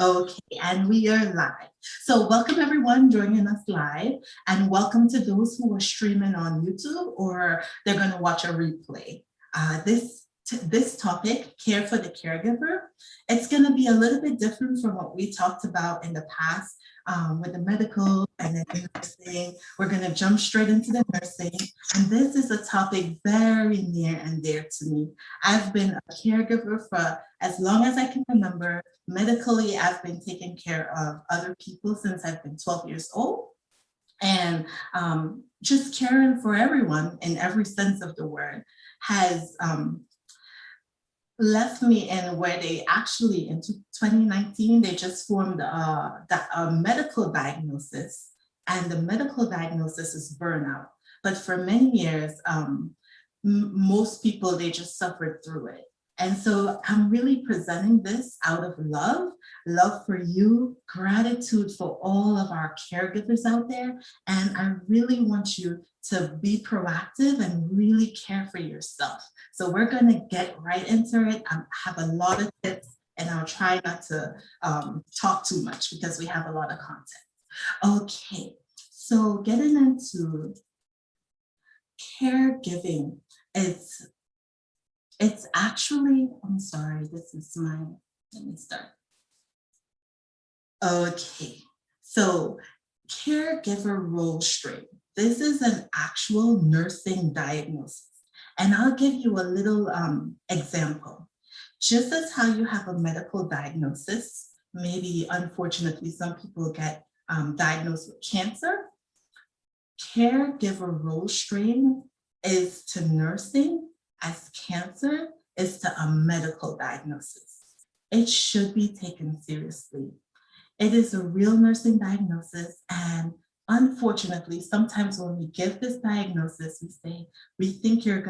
Okay, and we are live. So welcome everyone joining us live, and welcome to those who are streaming on YouTube or they're going to watch a replay. This topic, care for the caregiver, it's going to be a little bit different from what we talked about in the past with the medical and then nursing. We're going to jump straight into the nursing, and this is a topic very near and dear to me. I've been a caregiver for as long as I can remember. Medically, I've been taking care of other people since I've been 12 years old, and just caring for everyone in every sense of the word has left me in where they actually, in 2019, they just formed a medical diagnosis, and the medical diagnosis is burnout. But for many years, most people, they just suffered through it. And so I'm really presenting this out of love for you, gratitude for all of our caregivers out there. And I really want you to be proactive and really care for yourself. So we're going to get right into it. I have a lot of tips, and I'll try not to talk too much because we have a lot of content. Okay, so getting into caregiving, it's actually, I'm sorry, this is mine. Let me start. Okay, so caregiver role strain. This is an actual nursing diagnosis. And I'll give you a little example. Just as how you have a medical diagnosis, maybe unfortunately some people get diagnosed with cancer, caregiver role strain is to nursing as cancer is to a medical diagnosis. It should be taken seriously. It is a real nursing diagnosis, and unfortunately, sometimes when we give this diagnosis, we say, we think you're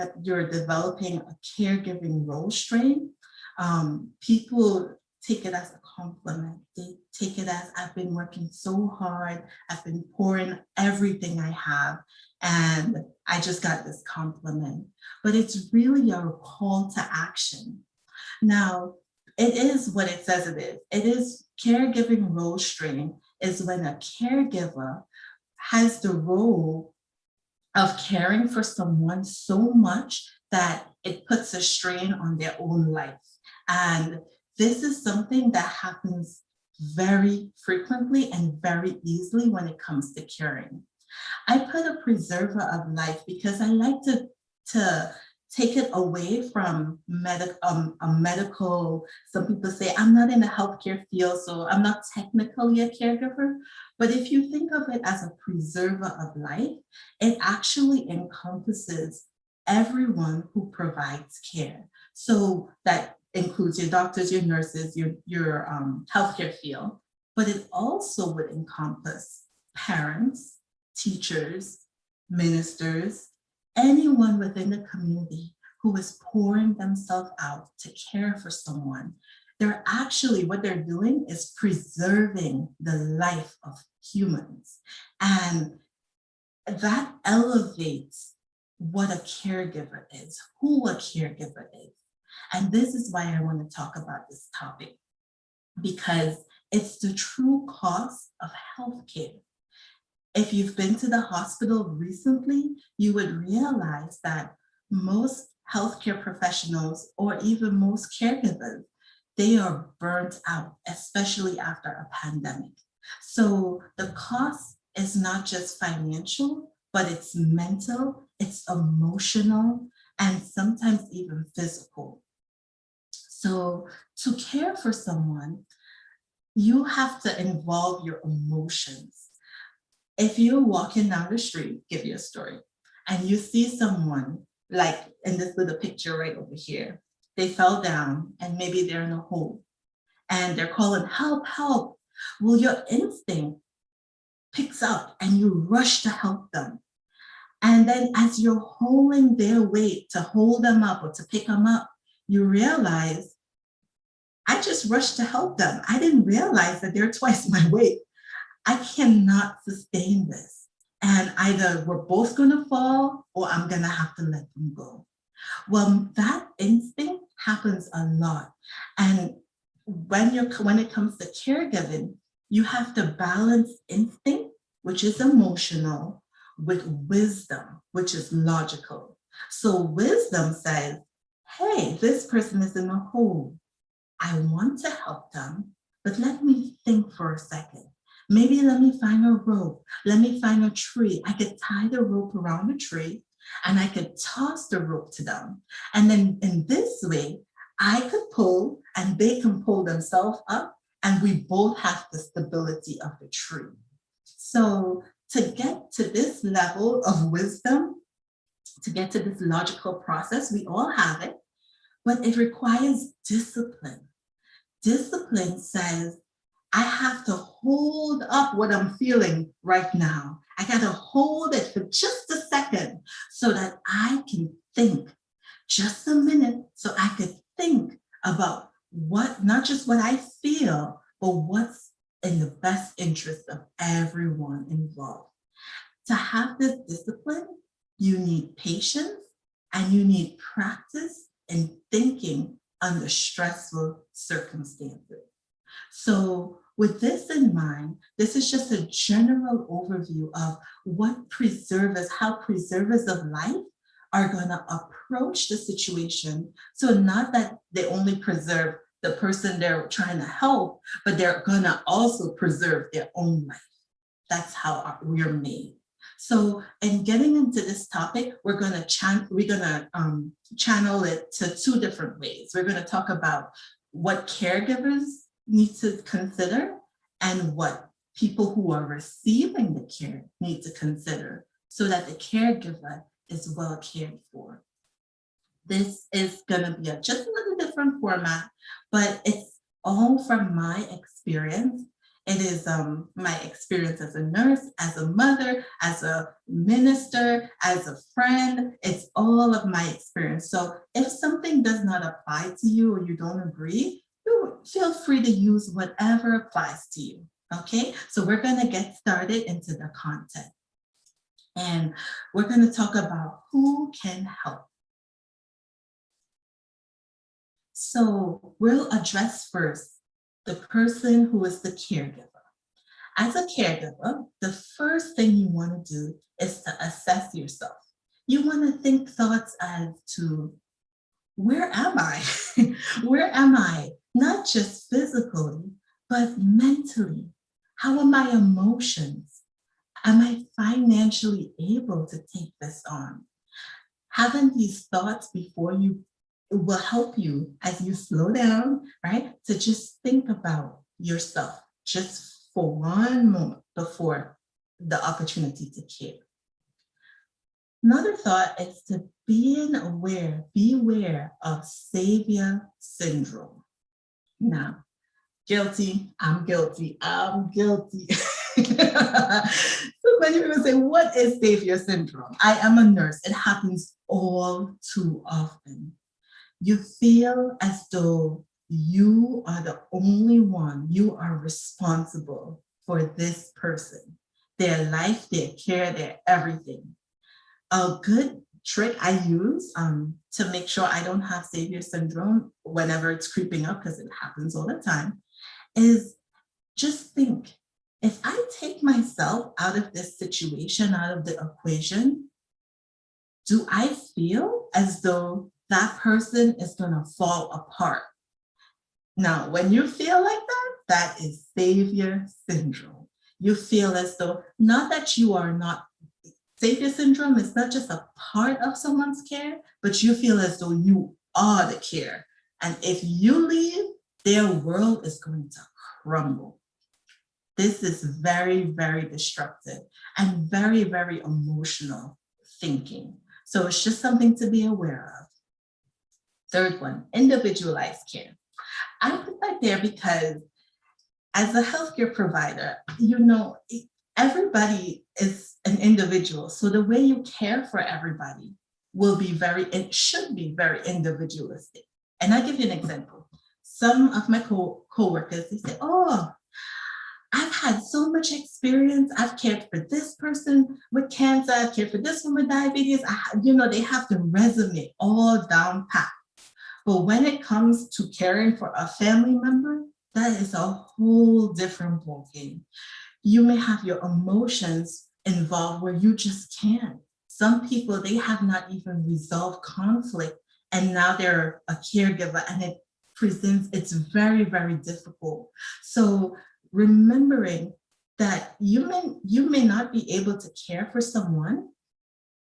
developing a caregiving role strain. People take it as a compliment. They take it as, I've been working so hard, I've been pouring everything I have, and I just got this compliment. But it's really a call to action. Now, it is what it says it is. It is caregiving role strain is when a caregiver has the role of caring for someone so much that it puts a strain on their own life. And this is something that happens very frequently and very easily when it comes to caring. I put a preserver of life because I like to take it away from a medical, some people say, I'm not in the healthcare field, so I'm not technically a caregiver. But if you think of it as a preserver of life, it actually encompasses everyone who provides care. So that includes your doctors, your nurses, your healthcare field, but it also would encompass parents, teachers, ministers, anyone within the community who is pouring themselves out to care for someone. They're actually, what they're doing is preserving the life of humans. And that elevates what a caregiver is, who a caregiver is. And this is why I want to talk about this topic, because it's the true cost of healthcare. If you've been to the hospital recently, you would realize that most healthcare professionals, or even most caregivers, they are burnt out, especially after a pandemic. So the cost is not just financial, but it's mental, it's emotional, and sometimes even physical. So to care for someone, you have to involve your emotions. If you're walking down the street, give you a story, and you see someone, like in this little picture right over here, they fell down and maybe they're in a hole and they're calling, help, help. Well, your instinct picks up and you rush to help them. And then as you're holding their weight to hold them up or to pick them up, you realize, I just rushed to help them. I didn't realize that they're twice my weight. I cannot sustain this. And either we're both going to fall or I'm going to have to let them go. Well, that instinct happens a lot. And when it comes to caregiving, you have to balance instinct, which is emotional, with wisdom, which is logical. So wisdom says, hey, this person is in a hole. I want to help them, but let me think for a second. Maybe let me find a rope. Let me find a tree. I could tie the rope around the tree and I could toss the rope to them. And then in this way, I could pull and they can pull themselves up and we both have the stability of the tree. So to get to this level of wisdom, to get to this logical process, we all have it, but it requires discipline. Discipline says, I have to hold up what I'm feeling right now. I got to hold it for just a second so that I can think just a minute so I could think about what, not just what I feel, but what's in the best interest of everyone involved. To have this discipline, you need patience and you need practice in thinking under stressful circumstances. So with this in mind, this is just a general overview of what preservers, how preservers of life are going to approach the situation. So not that they only preserve the person they're trying to help, but they're going to also preserve their own life. That's how we're made. So in getting into this topic, we're going to channel it to two different ways. We're going to talk about what caregivers need to consider and what people who are receiving the care need to consider so that the caregiver is well cared for. This is going to be just a little different format, but it's all from my experience. It is my experience as a nurse, as a mother, as a minister, as a friend. It's all of my experience. So if something does not apply to you or you don't agree, you feel free to use whatever applies to you. Okay, so we're going to get started into the content. And we're going to talk about who can help. So we'll address first the person who is the caregiver. As a caregiver, the first thing you want to do is to assess yourself. You want to think thoughts as to, where am I? Where am I? Not just physically, but mentally. How are my emotions? Am I financially able to take this on? Having these thoughts before you will help you as you slow down, right? To just think about yourself just for one moment before the opportunity to care. Another thought is to be aware of savior syndrome. Now, guilty, I'm guilty, I'm guilty. So many people say, what is savior syndrome? I am a nurse. It happens all too often. You feel as though you are the only one, you are responsible for this person, their life, their care, their everything. A good trick I use to make sure I don't have savior syndrome whenever it's creeping up, because it happens all the time, is just think, if I take myself out of this situation, out of the equation, do I feel as though that person is going to fall apart? Now, when you feel like that, that is savior syndrome. You feel as though, not that you are not, savior syndrome is not just a part of someone's care, but you feel as though you are the care. And if you leave, their world is going to crumble. This is very, very destructive and very, very emotional thinking. So it's just something to be aware of. Third one, individualized care. I put that there because as a healthcare provider, everybody is an individual. So the way you care for everybody it should be very individualistic. And I'll give you an example. Some of my co-workers, they say, oh, I've had so much experience. I've cared for this person with cancer. I've cared for this one with diabetes. They have the resume all down pat. But when it comes to caring for a family member, that is a whole different ballgame. You may have your emotions involved where you just can't. Some people, they have not even resolved conflict, and now they're a caregiver, and it's very, very difficult. So remembering that you may not be able to care for someone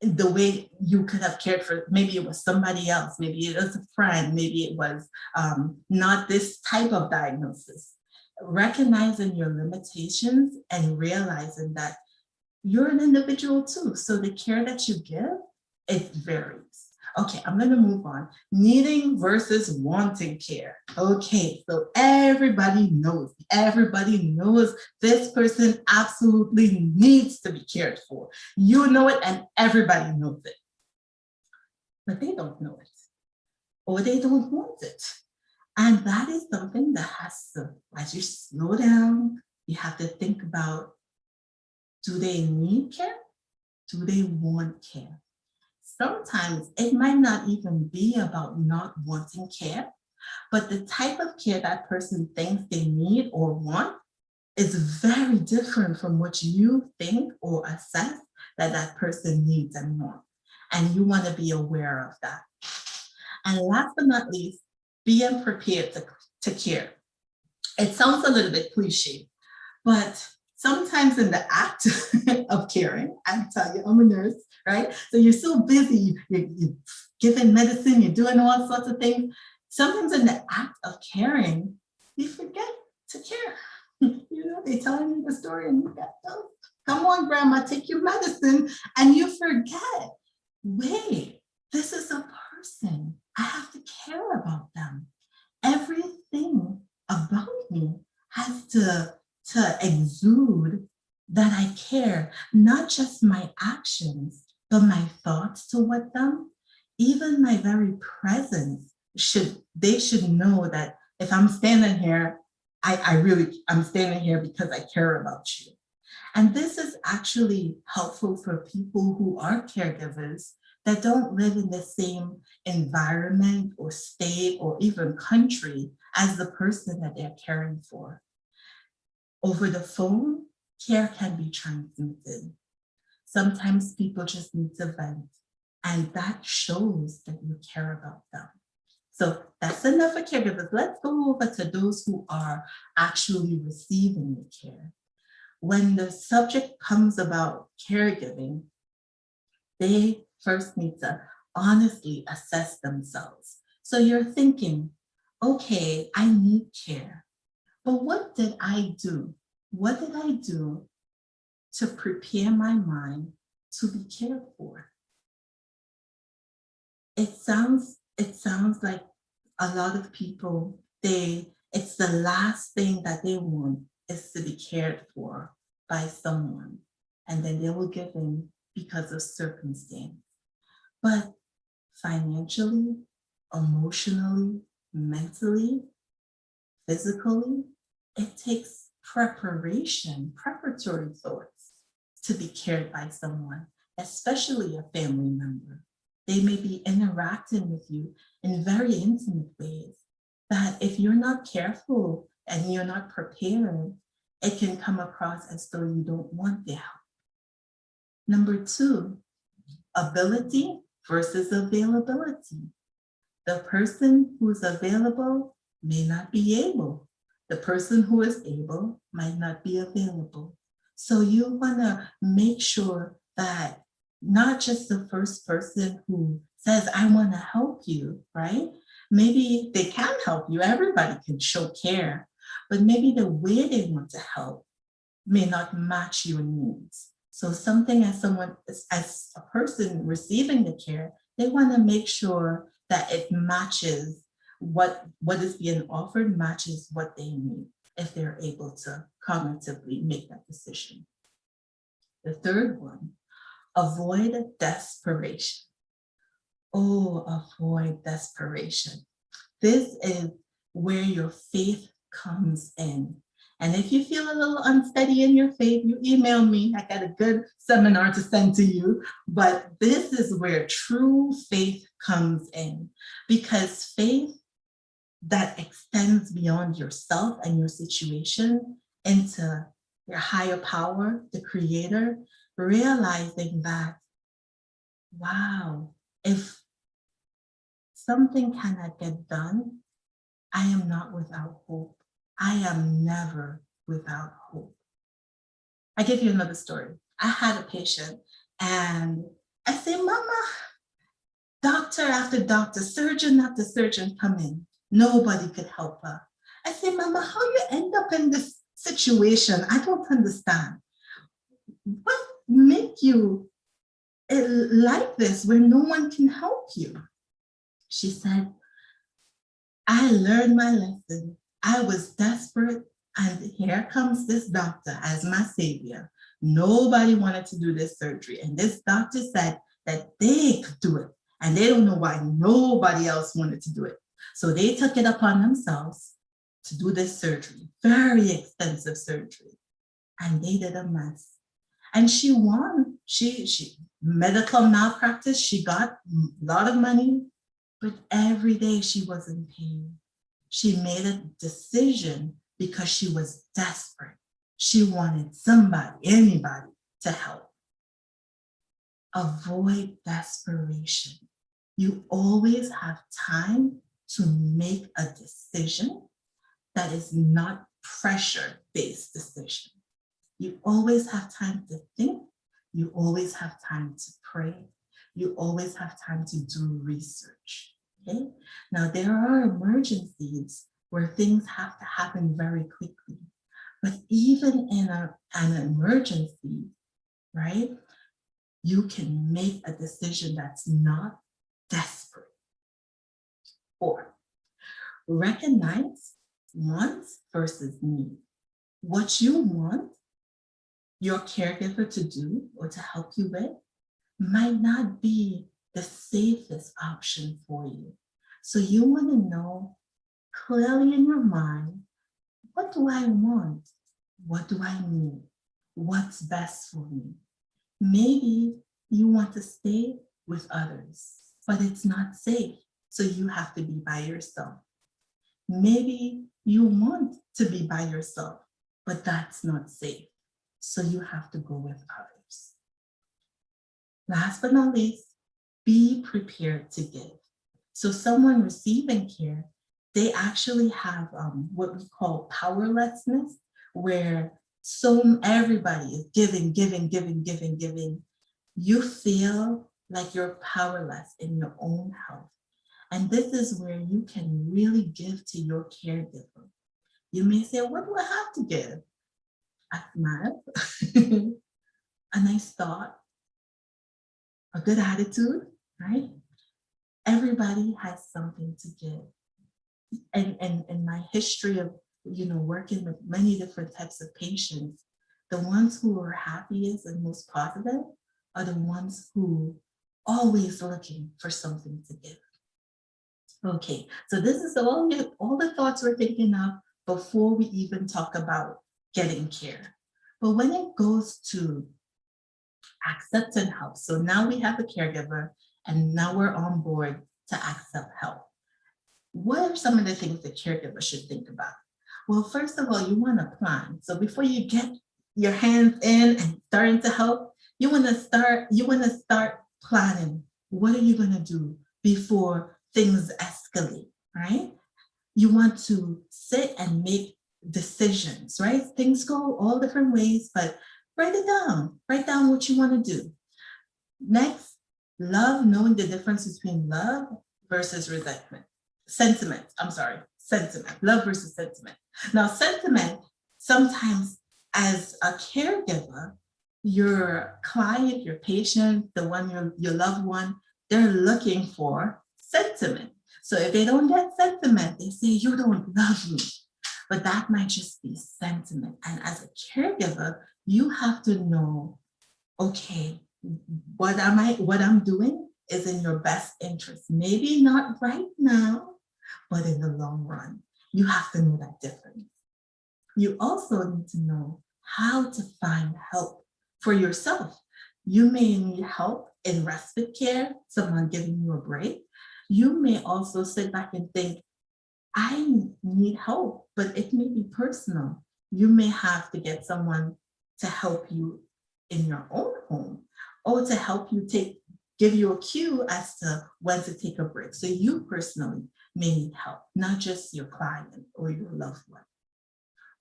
the way you could have cared for, maybe it was somebody else, maybe it was a friend, maybe it was not this type of diagnosis. Recognizing your limitations and realizing that you're an individual too. So the care that you give, it varies. Okay, I'm going to move on. Needing versus wanting care. Okay, so everybody knows this person absolutely needs to be cared for. You know it, and everybody knows it. But they don't know it, or they don't want it. And that is something that has to, as you slow down, you have to think about, do they need care? Do they want care? Sometimes it might not even be about not wanting care, but the type of care that person thinks they need or want is very different from what you think or assess that that person needs and wants. And you want to be aware of that. And last but not least, being prepared to care. It sounds a little bit cliche, but sometimes in the act of caring, I tell you, I'm a nurse, right? So you're so busy, you're giving medicine, you're doing all sorts of things. Sometimes in the act of caring, you forget to care. You know, they telling you the story and you got, oh, come on, grandma, take your medicine, and you forget, wait, this is a person. I have to care about them. Everything about me has to exude that I care, not just my actions, but my thoughts toward them. Even my very presence they should know that if I'm standing here, I'm standing here because I care about you. And this is actually helpful for people who are caregivers that don't live in the same environment or state or even country as the person that they're caring for. Over the phone, care can be transmitted. Sometimes people just need to vent, and that shows that you care about them. So that's enough for caregivers. Let's go over to those who are actually receiving the care. When the subject comes about caregiving, they first need to honestly assess themselves. So you're thinking, okay, I need care, but what did I do? What did I do to prepare my mind to be cared for? It sounds like a lot of people, it's the last thing that they want is to be cared for by someone, and then they will give in because of circumstance. But financially, emotionally, mentally, physically, it takes preparatory thoughts to be cared by someone, especially a family member. They may be interacting with you in very intimate ways that if you're not careful and you're not prepared, it can come across as though you don't want their help. Number two, ability versus availability. The person who's available may not be able. The person who is able might not be available. So you want to make sure that not just the first person who says, I want to help you, right? Maybe they can help you. Everybody can show care, but maybe the way they want to help may not match your needs. So something as a person receiving the care, they want to make sure that it matches what is being offered, matches what they need if they're able to cognitively make that decision. The third one, avoid desperation. Oh, avoid desperation. This is where your faith comes in. And if you feel a little unsteady in your faith, you email me. I got a good seminar to send to you. But this is where true faith comes in, because faith that extends beyond yourself and your situation into your higher power, the creator, realizing that, wow, if something cannot get done, I am not without hope. I am never without hope. I give you another story. I had a patient and I say, Mama, doctor after doctor, surgeon after surgeon come in. Nobody could help her. I say, Mama, how you end up in this situation? I don't understand. What make you like this where no one can help you? She said, I learned my lesson. I was desperate, and here comes this doctor as my savior. Nobody wanted to do this surgery, and this doctor said that they could do it, and they don't know why nobody else wanted to do it. So they took it upon themselves to do this surgery, very expensive surgery, and they did a mess. And she won. She medical malpractice. She got a lot of money, but every day she was in pain. She made a decision because she was desperate. She wanted somebody, anybody to help. Avoid desperation. You always have time to make a decision that is not pressure-based decision. You always have time to think. You always have time to pray. You always have time to do research. Okay? Now, there are emergencies where things have to happen very quickly. But even in an emergency, right, you can make a decision that's not desperate. 4, recognize wants versus need. What you want your caregiver to do or to help you with might not be the safest option for you. So you want to know clearly in your mind, what do I want? What do I need? What's best for me? Maybe you want to stay with others, but it's not safe, so you have to be by yourself. Maybe you want to be by yourself, but that's not safe, so you have to go with others. Last but not least, be prepared to give. So someone receiving care, they actually have what we call powerlessness, where everybody is giving. You feel like you're powerless in your own health. And this is where you can really give to your caregiver. You may say, what do I have to give? A smile, a nice thought, a good attitude, right? Everybody has something to give. And in my history of working with many different types of patients, the ones who are happiest and most positive are the ones who always looking for something to give. Okay, so this is all the thoughts we're thinking of before we even talk about getting care. But when it goes to accept and help, so now we have a caregiver and now we're on board to accept help. What are some of the things the caregiver should think about? Well, first of all, you want to plan. So before you get your hands in and starting to help, you want to start planning. What are you going to do before things escalate, right? You want to sit and make decisions, right? Things go all different ways, but write it down. Write down what you want to do. Next, knowing the difference between love versus resentment. Sentiment. Love versus sentiment. Now, sentiment, sometimes as a caregiver, your client, your patient, the one, your loved one, they're looking for sentiment. So if they don't get sentiment, they say, you don't love me. But that might just be sentiment. And as a caregiver, you have to know, okay, what I'm doing is in your best interest. Maybe not right now, but in the long run. You have to know that difference. You also need to know how to find help for yourself. You may need help in respite care, someone giving you a break. You may also sit back and think, I need help, but it may be personal. You may have to get someone to help you in your own home, or to help you give you a cue as to when to take a break. So you personally may need help, not just your client or your loved one.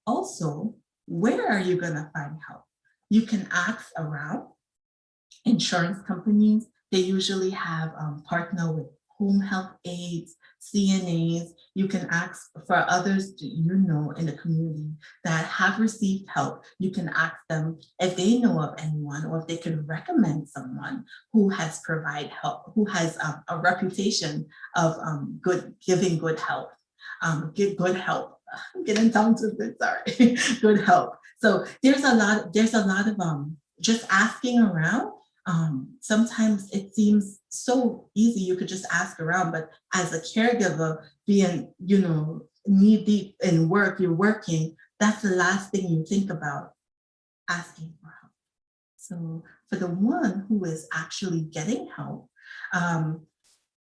Also, where are you going to find help? You can ask around. Insurance companies, they usually have partner with home health aides, CNAs. You can ask for others in the community that have received help. You can ask them if they know of anyone, or if they can recommend someone who has provide help, who has a reputation of giving good help. Give good help. I'm getting tongue twisted, sorry. Good help. So there's a lot of just asking around. Sometimes it seems so easy, you could just ask around, but as a caregiver, being, knee deep in work, you're working, that's the last thing you think about, asking for help. So for the one who is actually getting help,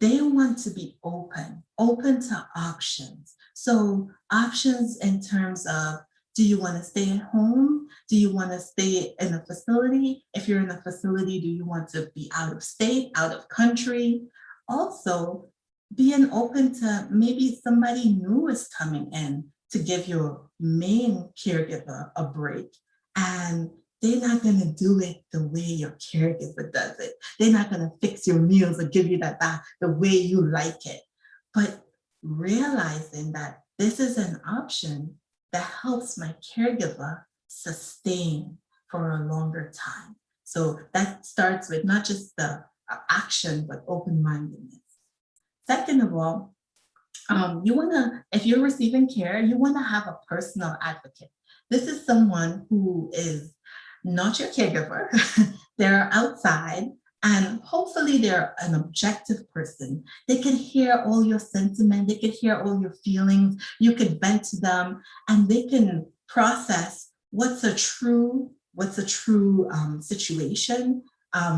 they want to be open to options. So options in terms of, do you want to stay at home? Do you want to stay in a facility? If you're in a facility, do you want to be out of state, out of country? Also, being open to maybe somebody new is coming in to give your main caregiver a break, and they're not going to do it the way your caregiver does it. They're not going to fix your meals or give you that back the way you like it. But realizing that this is an option that helps my caregiver sustain for a longer time. So that starts with not just the action, but open-mindedness. Second of all, if you're receiving care, you want to have a personal advocate. This is someone who is not your caregiver. They're outside, and hopefully they're an objective person. They can hear all your sentiment, they can hear all your feelings, you can vent to them, and they can process what's a true situation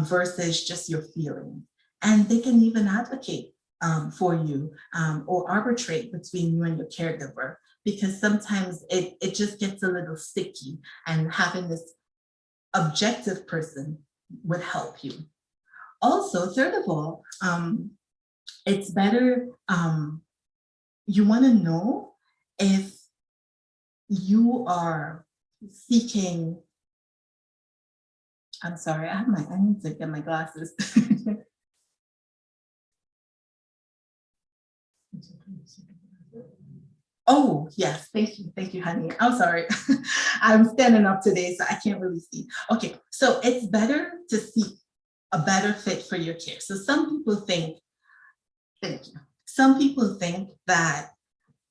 versus just your feelings. And they can even advocate for you, or arbitrate between you and your caregiver, because sometimes it just gets a little sticky, and having this objective person would help you. Also, third of all, it's better, you want to know if you are seeking, I'm sorry, I need to get my glasses. Oh, yes, thank you, honey. I'm sorry. I'm standing up today, so I can't really see. Okay, so it's better to seek a better fit for your care. So some people think, thank you. Some people think that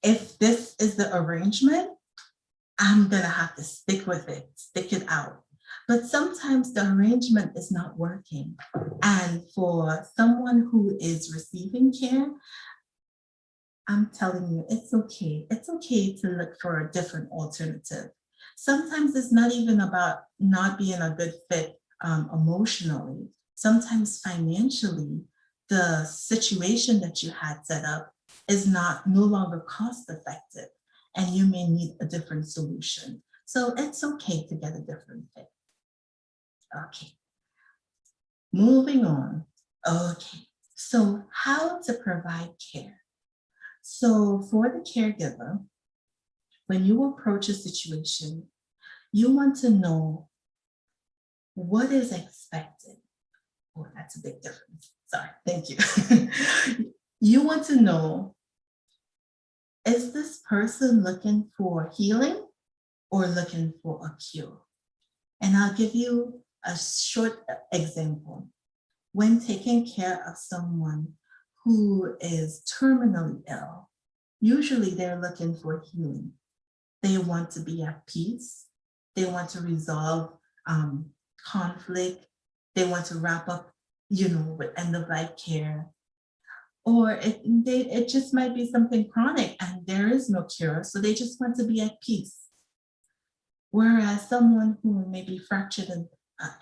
if this is the arrangement, I'm gonna have to stick with it, stick it out. But sometimes the arrangement is not working. And for someone who is receiving care, I'm telling you, it's okay. It's okay to look for a different alternative. Sometimes it's not even about not being a good fit emotionally. Sometimes financially, the situation that you had set up is no longer cost effective, and you may need a different solution. So it's okay to get a different fit. Okay, moving on. Okay, so how to provide care. So for the caregiver, when you approach a situation, you want to know what is expected. Oh, that's a big difference. Sorry, thank you. You want to know, is this person looking for healing or looking for a cure? And I'll give you a short example. When taking care of someone who is terminally ill, usually they're looking for healing. They want to be at peace. They want to resolve conflict. They want to wrap up, with end of life care. Or it just might be something chronic and there is no cure. So they just want to be at peace. Whereas someone who may be fractured an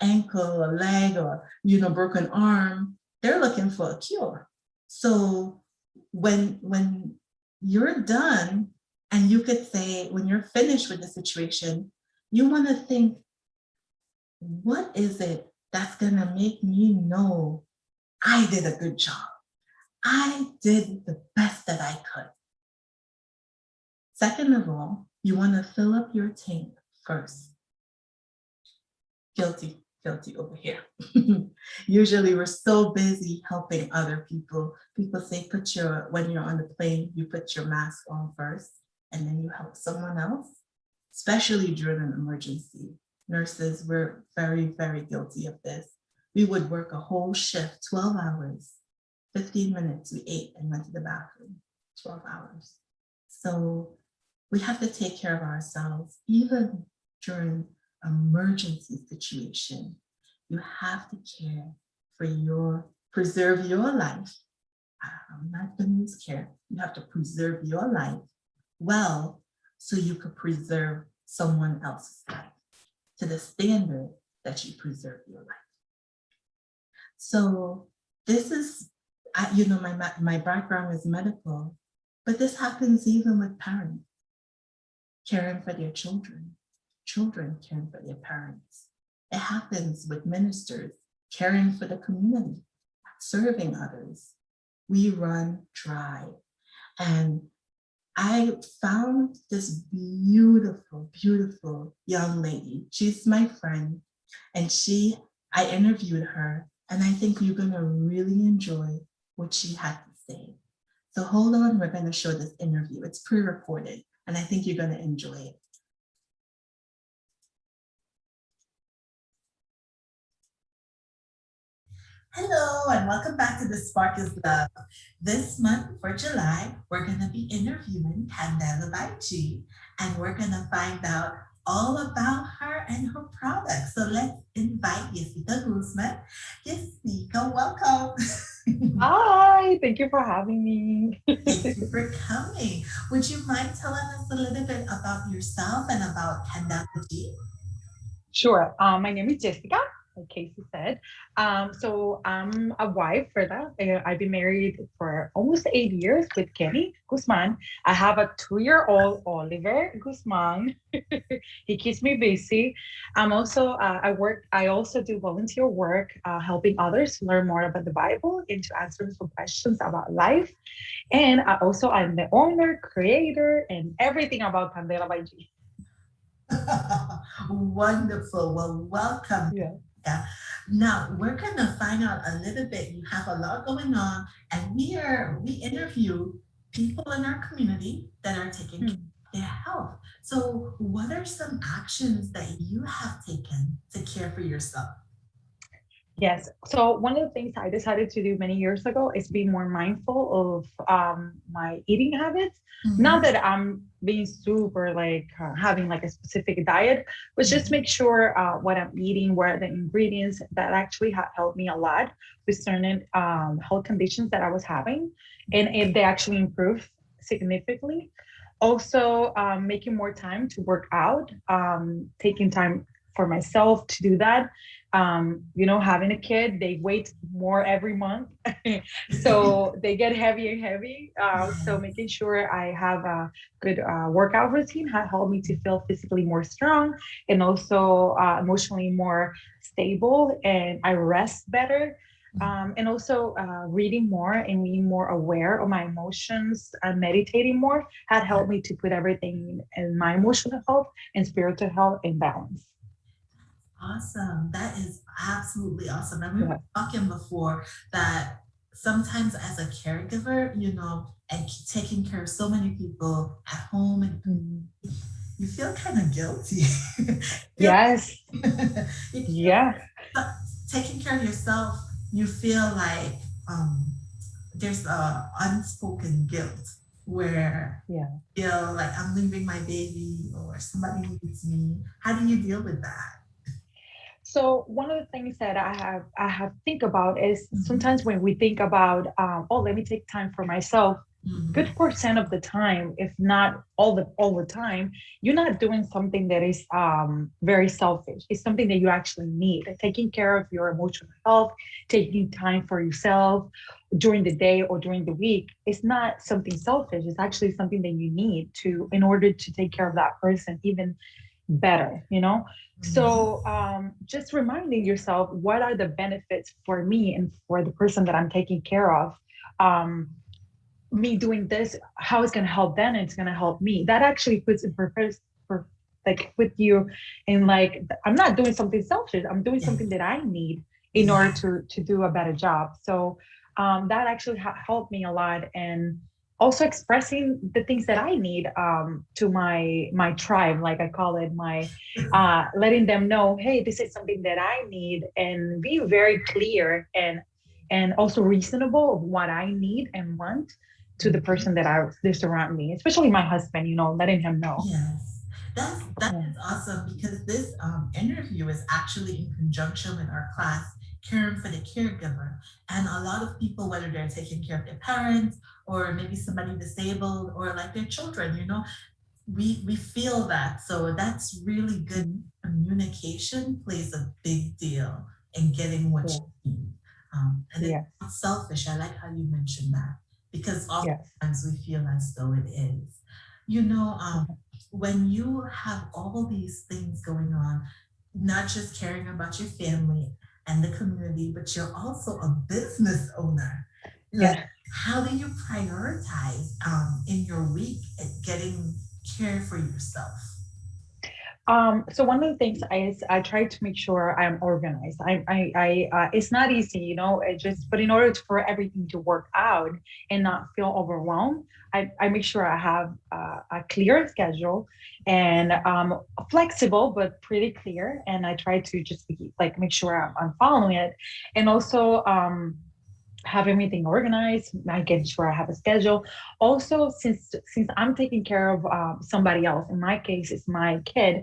ankle, a leg, or broken arm, they're looking for a cure. So when you're done, and you could say, when you're finished with the situation, you want to think, what is it that's going to make me know I did a good job? I did the best that I could. Second of all, you want to fill up your tank first. Guilty over here. Usually we're so busy helping other people. People say when you're on the plane, you put your mask on first and then you help someone else, especially during an emergency. Nurses, we're very, very guilty of this. We would work a whole shift, 12 hours, 15 minutes, we ate and went to the bathroom, 12 hours. So we have to take care of ourselves, even during emergency situation. You have to care for preserve your life. I'm not going to use care. You have to preserve your life well, so you could preserve someone else's life to the standard that you preserve your life. So this is, my background is medical, but this happens even with parents caring for their children caring for their parents. It happens with ministers caring for the community, serving others. We run dry. And I found this beautiful, beautiful young lady. She's my friend, and I interviewed her, and I think you're going to really enjoy what she had to say. So hold on, we're going to show this interview. It's pre-recorded, and I think you're going to enjoy it. Hello, and welcome back to The Spark is Love. This month for July, we're going to be interviewing Candela Baichi, and we're going to find out all about her and her products. So let's invite Jessica Guzman. Jessica, welcome. Hi, thank you for having me. Thank you for coming. Would you mind telling us a little bit about yourself and about Candela Baichi? Sure. My name is Jessica, like Casey said. So I'm a wife for that. I've been married for almost 8 years with Kenny Guzman. I have a 2-year-old Oliver Guzman. He keeps me busy. I also do volunteer work, helping others learn more about the Bible and to answer some questions about life. And I'm the owner, creator, and everything about Candela by G. Wonderful. Well, welcome. Yeah. Now we're gonna find out a little bit. You have a lot going on, and we interview people in our community that are taking care of their health. So what are some actions that you have taken to care for yourself? Yes. So one of the things I decided to do many years ago is be more mindful of my eating habits. Not that I'm being super like having like a specific diet, but just make sure what I'm eating, what are the ingredients that actually helped me a lot with certain health conditions that I was having, and if they actually improve significantly. Also, making more time to work out, taking time for myself to do that. Having a kid, they weight more every month. So they get heavy and heavy. So making sure I have a good workout routine has helped me to feel physically more strong and also emotionally more stable, and I rest better. And also reading more and being more aware of my emotions and meditating more had helped me to put everything in my emotional health and spiritual health in balance. Awesome. That is absolutely awesome. And we were talking before that sometimes as a caregiver, and taking care of so many people at home, and you feel kind of guilty. Yes. Yeah. Taking care of yourself, you feel like there's a unspoken guilt where you feel like I'm leaving my baby or somebody needs me. How do you deal with that? So one of the things that I have think about is sometimes when we think about let me take time for myself, Mhm. good percent of the time, if not all the time, you're not doing something that is very selfish. It's something that you actually need. Taking care of your emotional health, taking time for yourself during the day or during the week, it's not something selfish. It's actually something that you need to in order to take care of that person even better, you know? Mhm. So just reminding yourself what are the benefits for me and for the person that I'm taking care of. Um, me doing this, how it's going to help them and it's going to help me. That actually puts in purpose for like with you in like I'm not doing something selfish. I'm doing Yes. something that I need in order Yeah. to do a better job. So that actually helped me a lot, and also expressing the things that I need to my tribe, like I call it, my letting them know, hey, this is something that I need, and be very clear and also reasonable of what I need and want to the Mhm. person that they surround me, especially my husband, letting him know. Yes, that Yeah. is awesome because this interview is actually in conjunction with our class, Caring for the Caregiver. And a lot of people, whether they're taking care of their parents or maybe somebody disabled or like their children, we feel that. So that's really good. Mhm. Communication plays a big deal in getting what Yeah. you need. And it's Yes. not selfish. I like how you mentioned that because Yes. oftentimes we feel as though it is. You know, um, Mhm. when you have all these things going on, not just caring about your family and the community, but you're also a business owner. Like, Yeah. how do you prioritize in your week at getting care for yourself? So one of the things is I try to make sure I'm organized. It's not easy, it just, but in order for everything to work out and not feel overwhelmed, I make sure I have a clear schedule and flexible, but pretty clear. And I try to just be, like, make sure I'm following it. And also, have everything organized, making sure I have a schedule. Also, since I'm taking care of somebody else, in my case, it's my kid.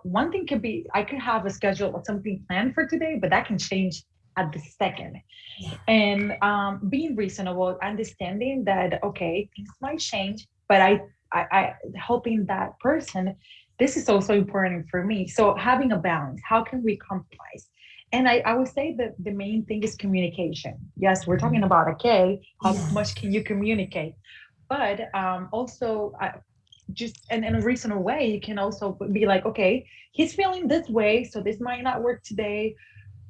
One thing could be I could have a schedule or something planned for today, but that can change at the second. Yeah. And being reasonable, understanding that okay, things might change, but I helping that person. This is also important for me. So having a balance. How can we compromise? And I would say that the main thing is communication. Yes, we're talking Mhm. about okay, how much Yes. can you communicate? But also, just in a reasonable way, you can also be like, okay, he's feeling this way, so this might not work today,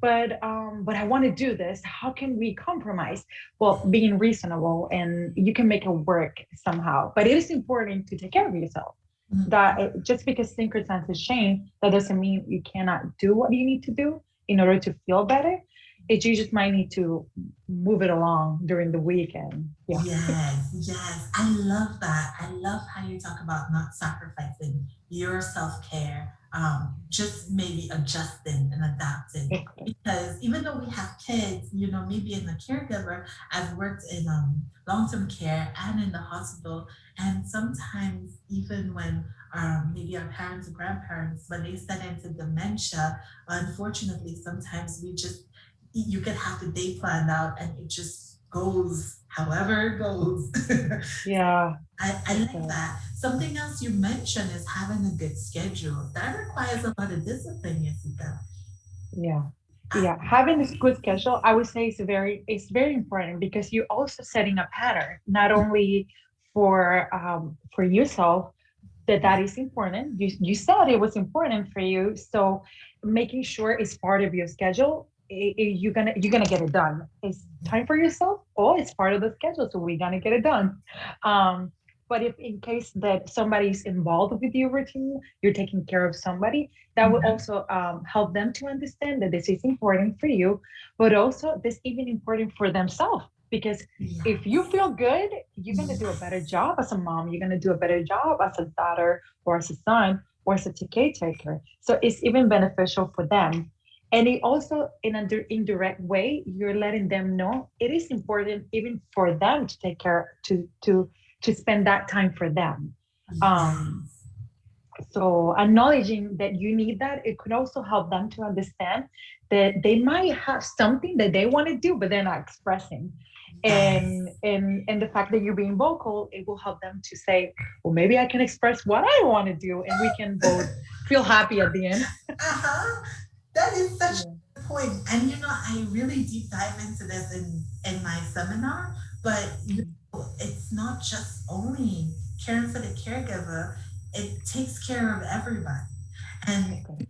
but I want to do this. How can we compromise? Well, being reasonable, and you can make it work somehow. But it is important to take care of yourself. That Mhm. just because circumstances change, that doesn't mean you cannot do what you need to do in order to feel better. You just might need to move it along during the weekend. Yeah. Yes, yes. I love that. I love how you talk about not sacrificing your self-care, just maybe adjusting and adapting. Because even though we have kids, maybe in the caregiver, I've worked in long-term care and in the hospital. And sometimes even when maybe our parents or grandparents, when they set into dementia, unfortunately, sometimes you could have the day planned out and it just goes however it goes. Yeah. I like Okay. that. Something else you mentioned is having a good schedule. That requires a lot of discipline, Jessica. Yeah. I, Yeah. Having a good schedule, I would say it's very important because you're also setting a pattern, not only for yourself, that is important. You said it was important for you, so making sure it's part of your schedule. You're gonna get it done. It's time for yourself. Oh, it's part of the schedule, so we're gonna get it done. Um, but if in case that somebody's involved with your routine, you're taking care of somebody, that will Mhm. also help them to understand that this is important for you, but also this even important for themselves because if you Yes. feel good, you're going to do a better Yes. job as a mom. You're going to do a better job as a daughter or as a son or as a caretaker. So it's even beneficial for them. And it also, in an indirect way, you're letting them know it is important even for them to take care to spend that time for them. Um, Yes. So acknowledging that you need that, it could also help them to understand that they might have something that they want to do, but they're not expressing. And Yes. and the fact that you're being vocal, it will help them to say, well, maybe I can express what I want to do, and we can both feel happy at the end. Uh-huh. That is such Yeah. a good point. And I really deep dive into this in my seminar, but it's not just only caring for the caregiver, it takes care of everybody. And Okay.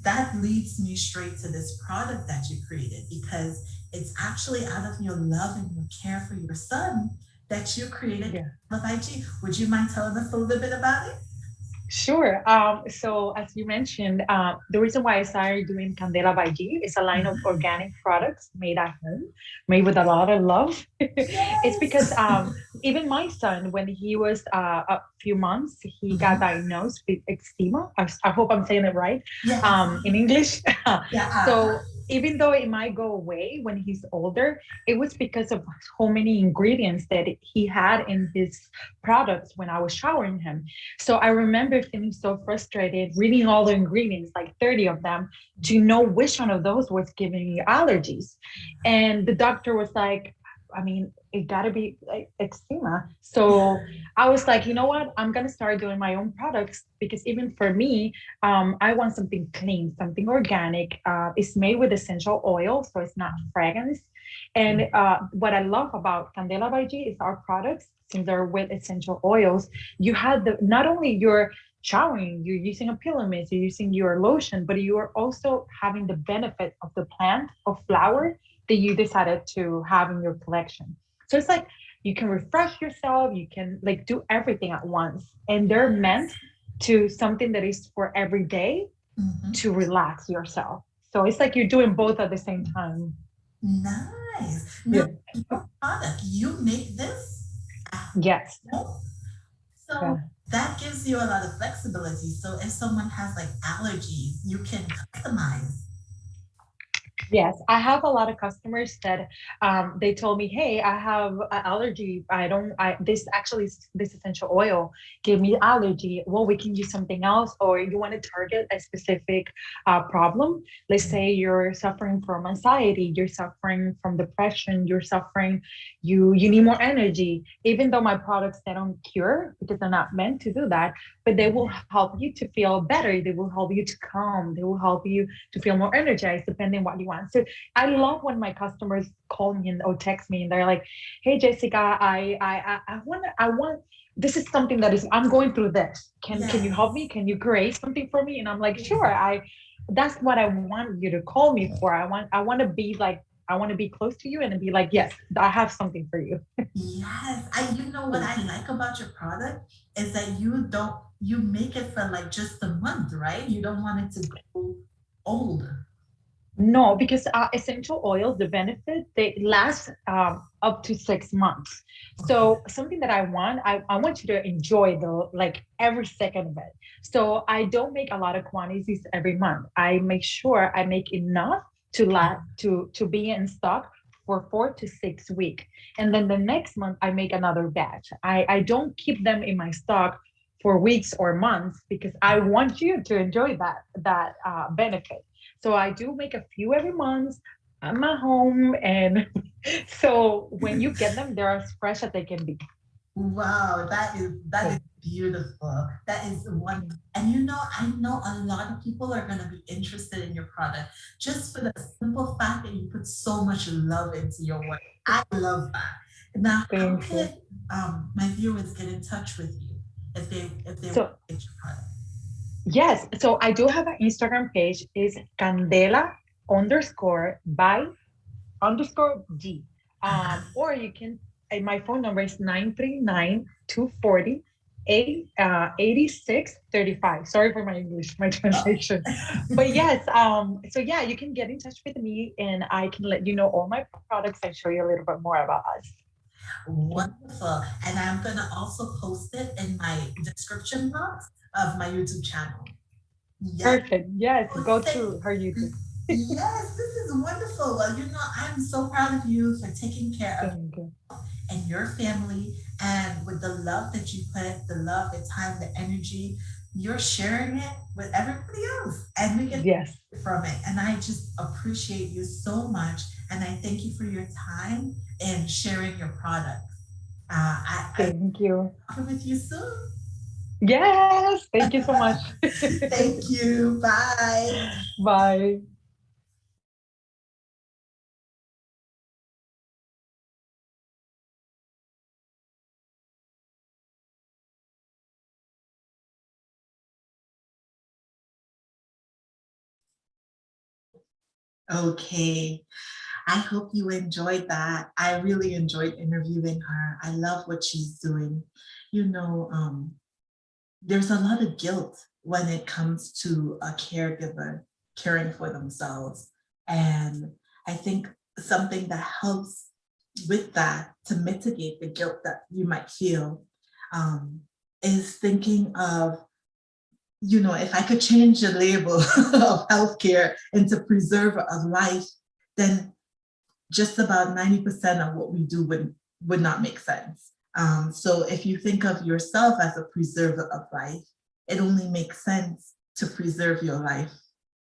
that leads me straight to this product that you created because it's actually out of your love and your care for your son that you created Yeah. Love IG. Would you mind telling us a little bit about it? Sure. So as you mentioned, the reason why I started doing Candela by G is a line of Mhm. organic products made at home, made with a lot of love. It's because Yes. even my son, when he was a few months, he got Mhm. diagnosed with eczema. I hope I'm saying it right Yes. in English. Yeah. So even though it might go away when he's older, it was because of so many ingredients that he had in his products when I was showering him. So I remember feeling so frustrated reading all the ingredients, like 30 of them, to know which one of those was giving me allergies. And the doctor was like, I mean, it gotta be like eczema. So Yeah. I was like, you know what? I'm gonna start doing my own products because even for me, I want something clean, something organic. It's made with essential oil, so it's not fragrance. And what I love about Candela by G is our products, since they're with essential oils, you have the not only you're showering, you're using a pillow mist, you're using your lotion, but you are also having the benefit of the plant of flower that you decided to have in your collection. So it's like you can refresh yourself, you can like do everything at once, and they're meant to something that is for every day Mhm. to relax yourself. So it's like you're doing both at the same time. Nice. Now, Yeah. your product, you make this at Yes. home. So Yeah. that gives you a lot of flexibility. So if someone has like allergies, you can customize. Yes, I have a lot of customers that they told me, "Hey, I have an allergy. I don't. I this actually this essential oil gave me allergy. Well, we can use something else, or you want to target a specific problem. Let's say you're suffering from anxiety, you're suffering from depression, you're suffering, you need more energy. Even though my products they don't cure because they're not meant to do that, but they will help you to feel better. They will help you to calm. They will help you to feel more energized depending what you want. So I love when my customers call me or text me and they're like, "Hey Jessica, I want this is something that is I'm going through this. Can you help Yes. me? Can you create something for me?" And I'm like, "Sure. I That's what I want you to call me for. I want to be like I want to be close to you and be like, yes, I have something for you." Yes. You know what I like about your product is that you make it for like just a month, right? You don't want it to go old. No, because essential oils, the benefit, they last up to 6 months. Okay. So something that I want you to enjoy the like every second of it. So I don't make a lot of quantities every month. I make sure I make enough to be in stock for 4 to 6 weeks. And then the next month I make another batch. I don't keep them in my stock for weeks or months because I want you to enjoy that benefit. So I do make a few every month. I'm at home, and so when you get them, they're as fresh as they can be. Wow, that Yeah. is beautiful. That is one. And I know a lot of people are gonna be interested in your product just for the simple fact that you put so much love into your work. I love that. Now, how Thank you. can my viewers get in touch with you if they want So to get your product? yes, so I do have an Instagram page. Is Candela underscore by underscore G. Or you can, my phone number is 939-240-8635. Sorry for my English, my Oh. translation. But yes, so yeah, you can get in touch with me and I can let you know all my products and show you a little bit more about us. Okay. Wonderful. And I'm gonna also post it in my description box of my YouTube channel. Yes. Perfect. Yes, Oh, go to her YouTube. yes, this is wonderful. Well, I'm so proud of you for taking care of Thank you. and your family and with the love that you put, the love, the time, the energy. you're sharing it with everybody else and we get Yes. from it. And I just appreciate you so much. And I thank you for your time and sharing your products. I Thank you. talk with you soon. Yes. Thank you so much. Thank you. Bye. Bye. Okay. I hope you enjoyed that. I really enjoyed interviewing her. I love what she's doing. You know, there's a lot of guilt when it comes to a caregiver caring for themselves. And I think something that helps with that to mitigate the guilt that you might feel um, is thinking of, if I could change the label of healthcare into preserver of life, then just about 90% of what we do would not make sense. So if you think of yourself as a preserver of life, it only makes sense to preserve your life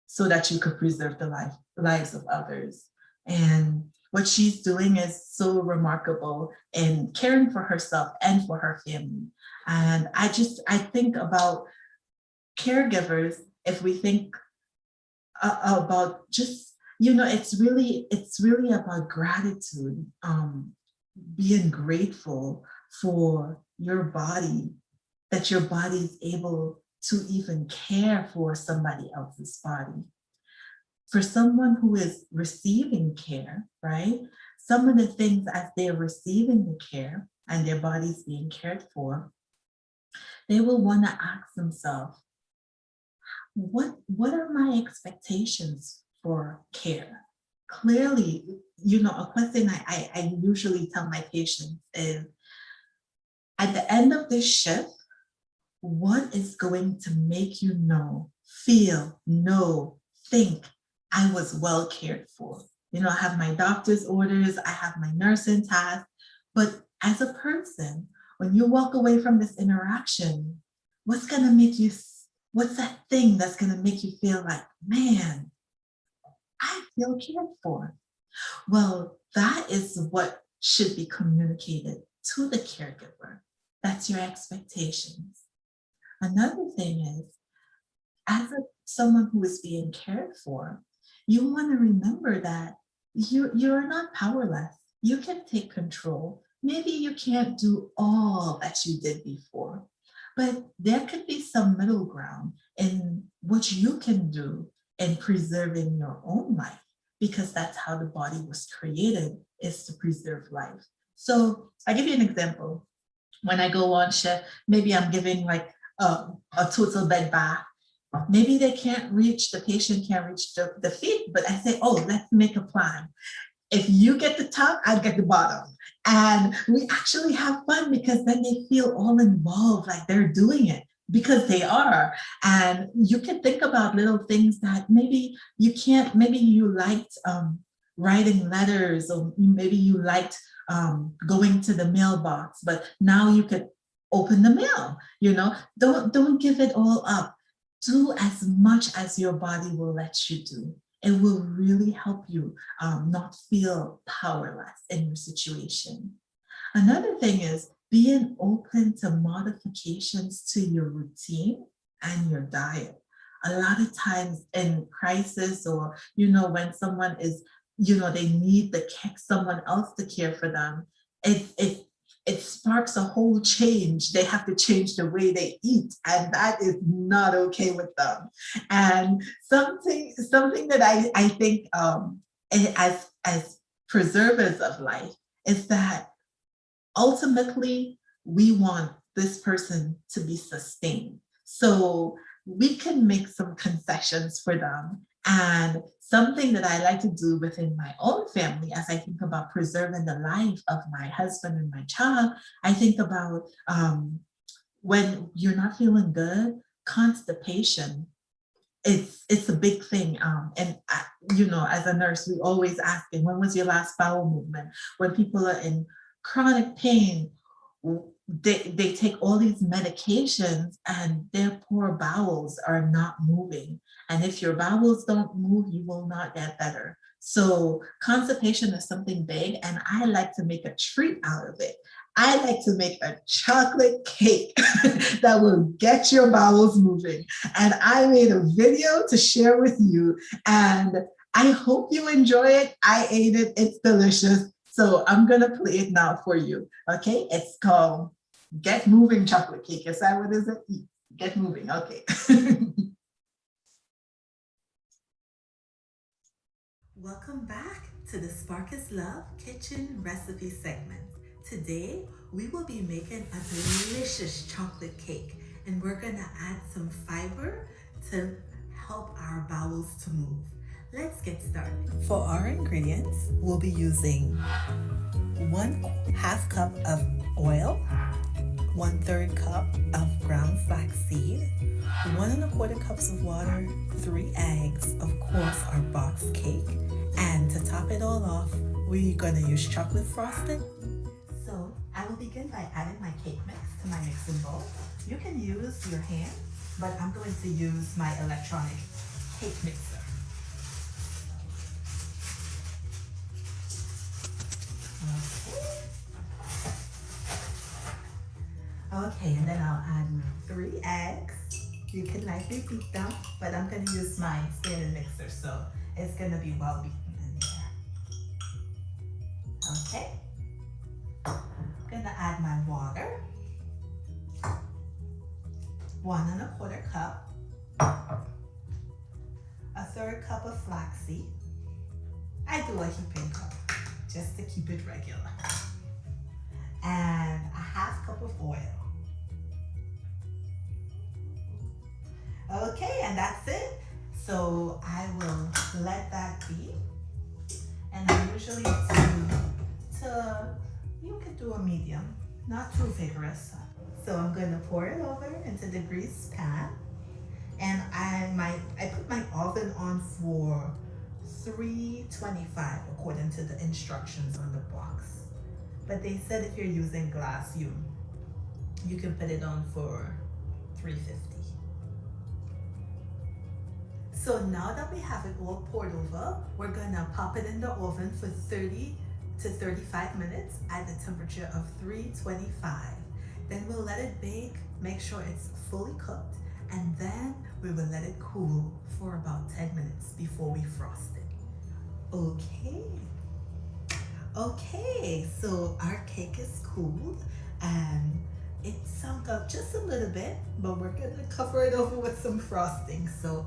so that you could preserve the lives of others. And what she's doing is so remarkable in caring for herself and for her family. And I think about caregivers, if we think about just, it's really about gratitude, being grateful for your body, that your body is able to even care for somebody else's body. For someone who is receiving care, right? Some of the things as they're receiving the care and their body's being cared for, they will want to ask themselves, what are my expectations for care? Clearly, a question I usually tell my patients is, at the end of this shift, what is going to make you feel, think I was well cared for? I have my doctor's orders, I have my nursing tasks, but as a person, when you walk away from this interaction, what's going to make you, what's that thing that's going to make you feel like, man, I feel cared for? Well, that is what should be communicated to the caregiver. That's your expectations. Another thing is, as someone who is being cared for, you want to remember that you're not powerless. You can take control. Maybe you can't do all that you did before, but there could be some middle ground in what you can do in preserving your own life, because that's how the body was created, is to preserve life. So I give you an example. When I go on shift, maybe I'm giving like a total bed bath. Maybe the patient can't reach the feet, but I say, oh, let's make a plan. If you get the top, I'll get the bottom. And we actually have fun because then they feel all involved, like they're doing it because they are. And you can think about little things that maybe you can't, maybe you liked writing letters, or maybe you liked going to the mailbox, but now you could open the mail. Don't give it all up. Do as much as your body will let you do. It will really help you not feel powerless in your situation. Another thing is being open to modifications to your routine and your diet. A lot of times in crisis, or when someone is, they need someone else to care for them, it sparks a whole change. They have to change the way they eat, and that is not okay with them. And something that I think as preservers of life is that ultimately we want this person to be sustained. So we can make some concessions for them. And something that I like to do within my own family, as I think about preserving the life of my husband and my child, I think about when you're not feeling good, constipation. It's a big thing. And as a nurse, we always asking, when was your last bowel movement? When people are in chronic pain, they take all these medications and their poor bowels are not moving. And if your bowels don't move, you will not get better. So constipation is something big, and I like to make a treat out of it. I like to make a chocolate cake that will get your bowels moving. And I made a video to share with you, and I hope you enjoy it. I ate it, it's delicious. So I'm gonna play it now for you. Okay, it's called Get Moving Chocolate Cake. Is that what is it? Get Moving, okay. Welcome back to the Spark is Love Kitchen Recipe segment. Today, we will be making a delicious chocolate cake, and we're gonna add some fiber to help our bowels to move. Let's get started. For our ingredients, we'll be using 1/2 cup of oil, 1/3 cup of ground flaxseed, 1 1/4 cups of water, 3 eggs, of course our box cake, and to top it all off, we're gonna use chocolate frosting. So I will begin by adding my cake mix to my mixing bowl. You can use your hand, but I'm going to use my electronic cake mixer. Okay, and then I'll add 3 eggs. You can lightly beat them, but I'm gonna use my standard mixer, so it's gonna be well beaten in there. Okay, I'm gonna add my water, 1 1/4 cup, 1/3 cup of flaxseed. I do a heaping cup just to keep it regular, and 1/2 cup of oil. Okay, and that's it. So I will let that be. And I usually you could do a medium, not too vigorous. So I'm gonna pour it over into the greased pan. And I put my oven on for 325 according to the instructions on the box. But they said if you're using glass, you can put it on for 350. So now that we have it all poured over, we're gonna pop it in the oven for 30 to 35 minutes at the temperature of 325. Then we'll let it bake, make sure it's fully cooked, and then we will let it cool for about 10 minutes before we frost it. Okay, so our cake is cooled and it sunk up just a little bit, but we're gonna cover it over with some frosting. So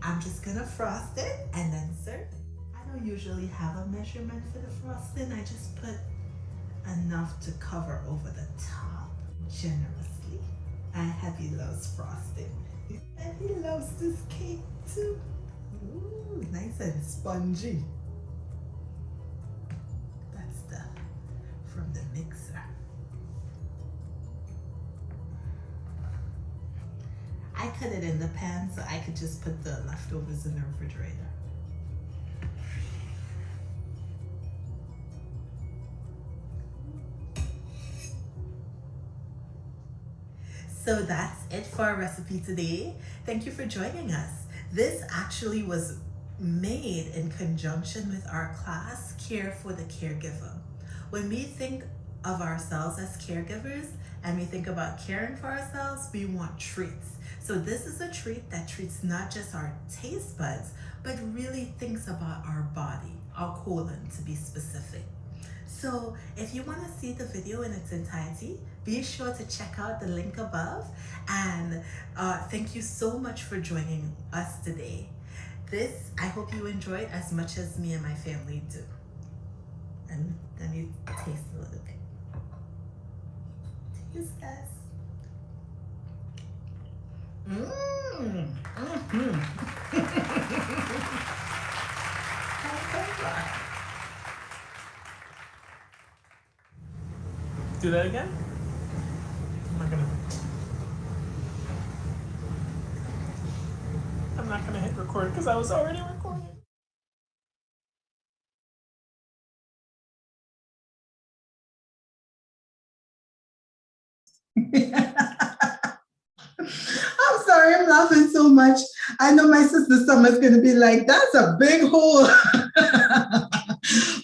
I'm just gonna frost it and then serve it. I don't usually have a measurement for the frosting. I just put enough to cover over the top generously. He loves frosting. And he loves this cake too. Ooh, nice and spongy. That's from the mixer. I cut it in the pan so I could just put the leftovers in the refrigerator. So that's it for our recipe today. Thank you for joining us. This actually was made in conjunction with our class, Care for the Caregiver. When we think of ourselves as caregivers and we think about caring for ourselves, we want treats. So this is a treat that treats not just our taste buds, but really thinks about our body, our colon to be specific. So if you want to see the video in its entirety, be sure to check out the link above. And thank you so much for joining us today. This, I hope you enjoyed as much as me and my family do. And let me taste a little bit. Taste this. Do that again? I'm not gonna hit record because I was already recording. I'm sorry, I'm laughing so much. I know my sister Summer's going to be like, that's a big hole.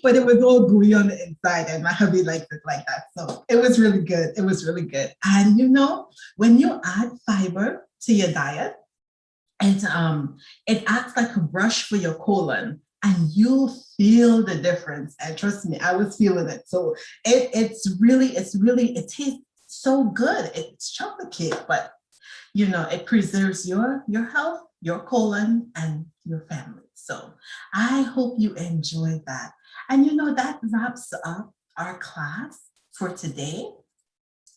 But it was all gooey on the inside, and my hubby liked it like that. So it was really good. It was really good. And when you add fiber to your diet, it acts like a brush for your colon, and you'll feel the difference. And trust me, I was feeling it. So it tastes so good. It's chocolate cake, but it preserves your health, your colon, and your family. So I hope you enjoyed that. And that wraps up our class for today.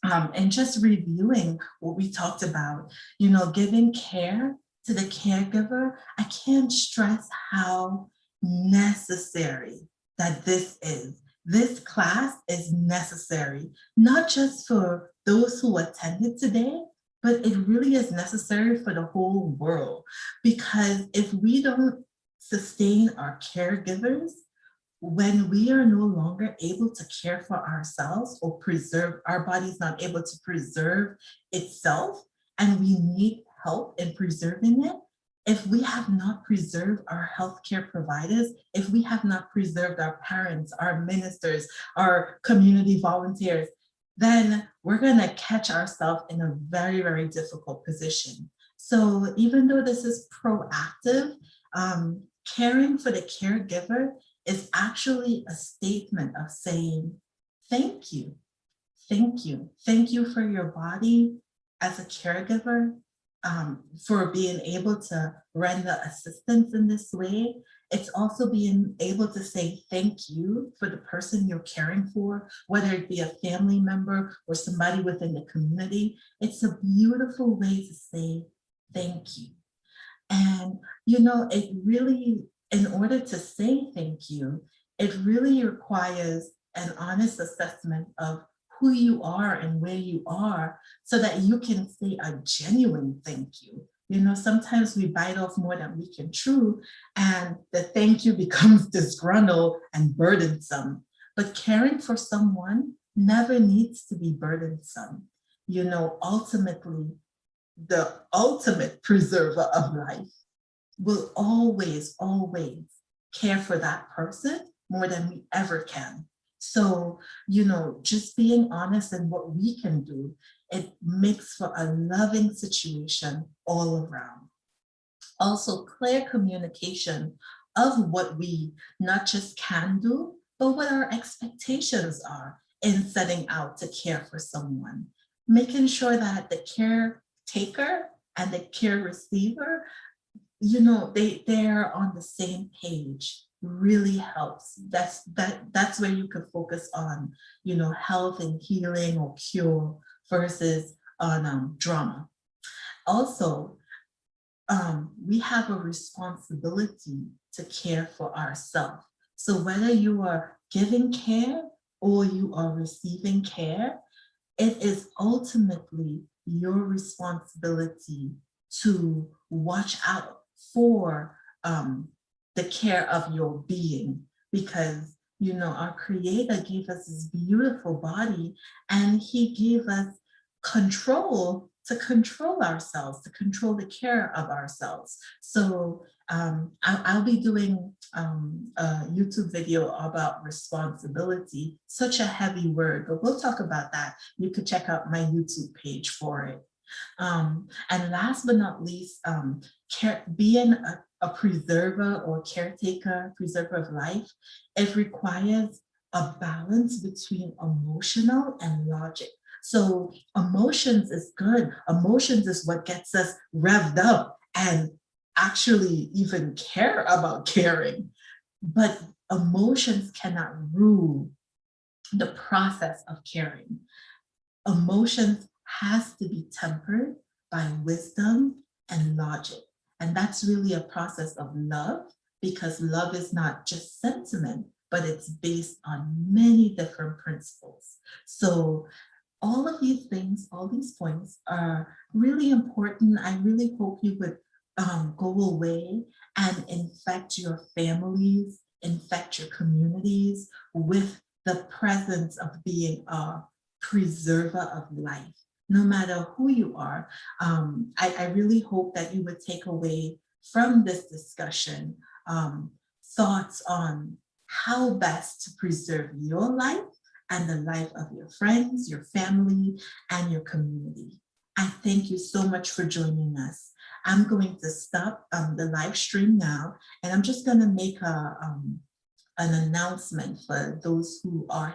And just reviewing what we talked about, giving care to the caregiver. I can't stress how necessary that this is. This class is necessary, not just for those who attended today, but it really is necessary for the whole world. Because if we don't sustain our caregivers, when we are no longer able to care for ourselves or preserve, our body's not able to preserve itself, and we need help in preserving it, if we have not preserved our healthcare providers, if we have not preserved our parents, our ministers, our community volunteers, then we're going to catch ourselves in a very, very difficult position. So even though this is proactive, caring for the caregiver is actually a statement of saying, thank you. Thank you. Thank you for your body as a caregiver, for being able to render assistance in this way. It's also being able to say thank you for the person you're caring for, whether it be a family member or somebody within the community. It's a beautiful way to say thank you. And, it really, in order to say thank you, it really requires an honest assessment of who you are and where you are, so that you can say a genuine thank you. Sometimes we bite off more than we can chew, and the thank you becomes disgruntled and burdensome. But caring for someone never needs to be burdensome. Ultimately, the ultimate preserver of life will always, always care for that person more than we ever can. So, just being honest in what we can do, it makes for a loving situation all around. Also, clear communication of what we not just can do, but what our expectations are in setting out to care for someone. Making sure that the caretaker and the care receiver, they're on the same page really helps. That's where you can focus on, health and healing or cure versus on drama. Also, we have a responsibility to care for ourselves. So whether you are giving care or you are receiving care, it is ultimately your responsibility to watch out for the care of your being, because our Creator gave us this beautiful body, and He gave us control to control ourselves, to control the care of ourselves. So I'll be doing a YouTube video about responsibility, such a heavy word, but we'll talk about that. You could check out my YouTube page for it. And last but not least, being a preserver or caretaker, preserver of life, it requires a balance between emotional and logic. So emotions is good. Emotions is what gets us revved up and actually even care about caring. But emotions cannot rule the process of caring. Emotions has to be tempered by wisdom and logic. And that's really a process of love, because love is not just sentiment, but it's based on many different principles. So all of these things, all these points are really important. I really hope you would go away and infect your families, infect your communities with the presence of being a preserver of life. no matter who you are. I really hope that you would take away from this discussion thoughts on how best to preserve your life and the life of your friends, your family, and your community. I thank you so much for joining us. I'm going to stop the live stream now, and I'm just going to make an announcement for those who are